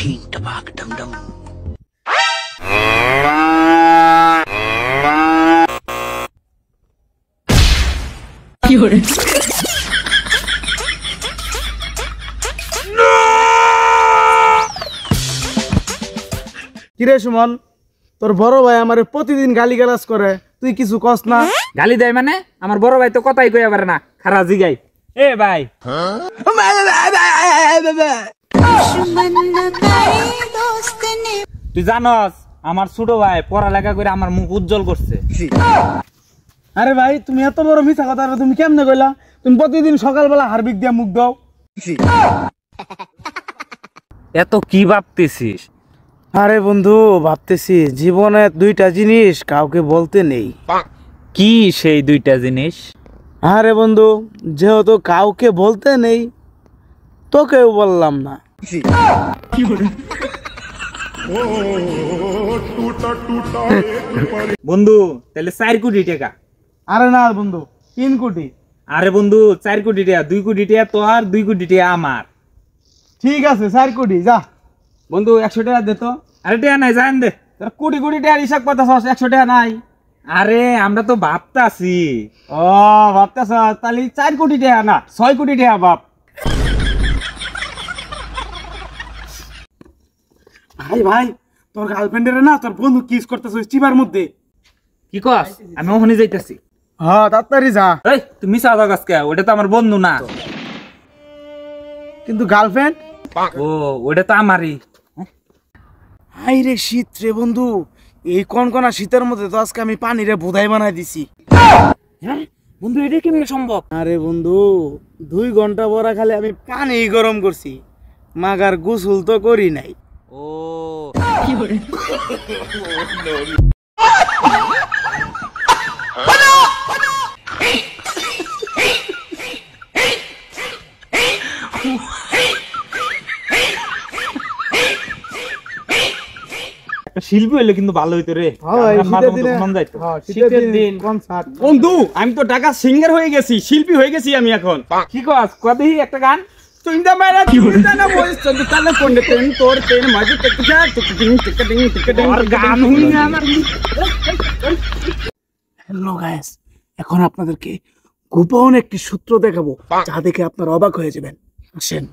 টিং টপাক ডম ডম। কি হরে কিরে সুমন, তোর বড় ভাই আমারে প্রতিদিন গালিগালাজ করে, তুই কিছু কস না? গালি দেয় মানে? আমার বড় ভাই তো কথাই কইয়া পারে না, খারা জিগাই। এ ভাই, তুই জানস আমার ছোট ভাই পড়ালেখা করে আমার মুখ উজ্জ্বল করছে। আরে ভাই, তুমি এত বড় মিছা কথা তুমি কেমনে কইলা? তুমি প্রতিদিন সকালবেলা হারবিক দিয়া মুখ দাও। এত কি ভাবতেছিস? আরে বন্ধু, ভাবতেছি জীবনে দুইটা জিনিস কাউকে বলতে নেই। কি সেই দুইটা জিনিস? আরে বন্ধু, যেহেতু কাউকে বলতে নেই, তোকেও বললাম না। বন্ধু তাহলে 4 কোটি টাকা। আরে না বন্ধু, 3 কোটি। আরে বন্ধু 4 কোটি টাকা, 2 কোটি টাকা তোর, 2 কোটি টাকা আমার। ঠিক আছে 4 কোটি, যা। বন্ধু 100 টাকা দে তো। আরে টাকা নাই, জান দে। তোর কোটি কোটি টাকার হিসাব করতেছস, 100 টাকা নাই? আরে আমরা তো ভাবতাছি। ও ভাবতেছ, তাহলে 4 কোটি টাকা না 6 কোটি টাকা বাপ। ভাই ভাই, তোর গার্লফ্রেন্ডের না তোর বন্ধু কিস করতেছ চিবার মধ্যে। কি কস? আমি ওখানে যাইতাছি। হ্যাঁ তাড়াতাড়ি যা। এই তুই মিছা কথা কস কে? ওটা তো আমার বন্ধু না। কিন্তু গার্লফ্রেন্ড? ও ওটা তো আমারই। হাই রে শীত রে বন্ধু, এই কনকনা শীতের মধ্যে তো আজকে আমি পানিরে বোধাই বানাই দিছি। হ্যাঁ বন্ধু, এটা কেমনে সম্ভব? আরে বন্ধু, 2 ঘন্টা পরে খালি আমি পানি গরম করছি, মাগার গোসল তো করি নাই। ও শিল্পী হইলে কিন্তু ভালো হইতো রে। শীতের দিন কনসার্ট। বন্ধু আমি তো ঢাকা সিঙ্গার হয়ে গেছি, শিল্পী হয়ে গেছি আমি এখন। কি কস? কদি একটা গান। চিন্তা মেরা চিন্তা না বলিস, চন্দ্র তালে কোন্ডে তেন তোর তেন মাঝে টিকা টিকিটিং টিকিটিং টিকিটিং আর গান হইনি আমার। হ্যালো গাইস, এখন আপনাদেরকে গোপন একটি সূত্র দেখাবো, যা দেখে আপনারা অবাক হয়ে যাবেন। আসেন।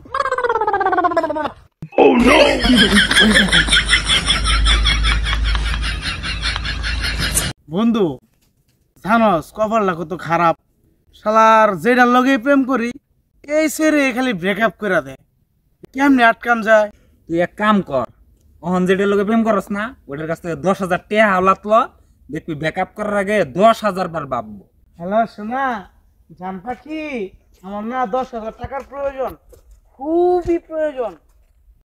বন্ধু জানোস কপালটা কত খারাপ, শালার যেটার লগে প্রেম করি এই ছেড়ে খালি ব্রেকআপ করে দেয়, কেমনে আটকান যায়? তুই এক কাম কর, ওহন যেটা লোকে প্রেম করস না, ওটার কাছ থেকে 10,000 টাকা হাওলাতলো, দেখবি ব্যাকআপ করার আগে 10,000 বার ভাববো। হ্যালো সোনা, জান পাখি, আমার না 10,000 টাকার প্রয়োজন, খুবই প্রয়োজন।